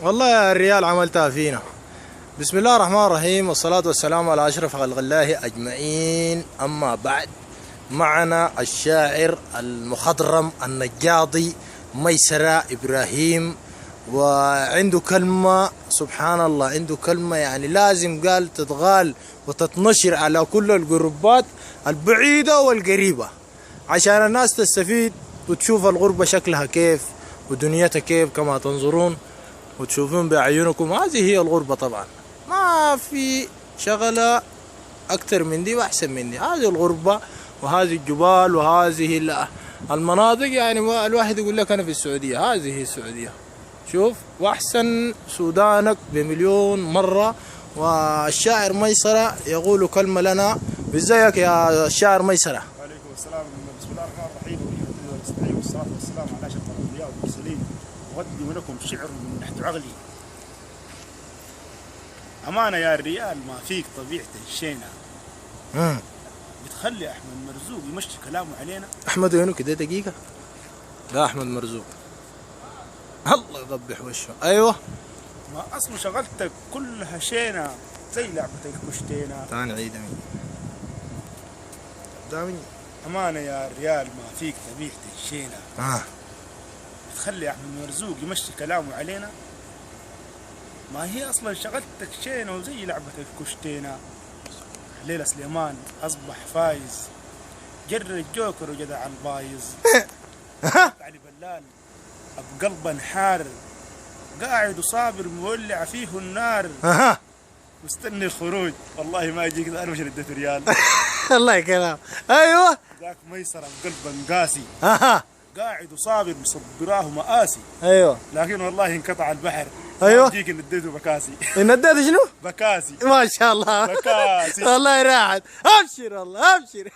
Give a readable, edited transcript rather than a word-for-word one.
والله يا الريال عملتها فينا. بسم الله الرحمن الرحيم، والصلاة والسلام على أشرف خلق الله أجمعين. أما بعد، معنا الشاعر المخضرم النجاضي ميسرة إبراهيم، وعنده كلمة سبحان الله، عنده كلمة يعني لازم قال تتغال وتتنشر على كل الجروبات البعيدة والقريبة عشان الناس تستفيد وتشوف الغربة شكلها كيف ودنيتها كيف كما تنظرون وتشوفون بأعينكم. هذه هي الغربة طبعا، ما في شغلة أكثر من دي وأحسن من دي. هذه الغربة وهذه الجبال وهذه المناطق، يعني الواحد يقول لك أنا في السعودية. هذه هي السعودية، شوف، وأحسن سودانك بمليون مرة. والشاعر ميسرة يقول كلمة لنا. ازيك يا الشاعر ميسرة؟ وعليكم السلام. بسم الله الرحمن الرحيم، ونستعين والصلاة والسلام على أشرف الأنبياء والمرسلين، أقدم لكم شعر من نحت عقلي. أمانة يا الريال ما فيك طبيعة الشينة، بتخلي أحمد مرزوق يمشي كلامه علينا. أحمد وينه كده دقيقة؟ لا، أحمد مرزوق الله يقبح وشه. أيوه، ما أصله شغلتك كلها شينة زي لعبة الكشتينة. تعال نعيد دامي. أمانة يا الريال ما فيك طبيعة الشينة، بتخلي أحمد مرزوق يمشي كلامه علينا. ما هي أصلا شغلتك شينة وزي لعبة الكشتينة. ليلى سليمان أصبح فايز، جر الجوكر وجدع البايظ. علي بلال بقلبه حار، قاعد وصابر مولع فيه النار، مستني الخروج. والله ما يجيك، انا مش رديت ريال. الله كلام. ايوه، ذاك ميسرة بقلبه قاسي، قاعد وصابر مصبراه مآسي. ايوه، لكن والله انقطع البحر. ايوه، يجيك نديته بكاسي. نديت شنو؟ بكاسي ما شاء الله. بكاسي. والله راحت. ابشر والله ابشر.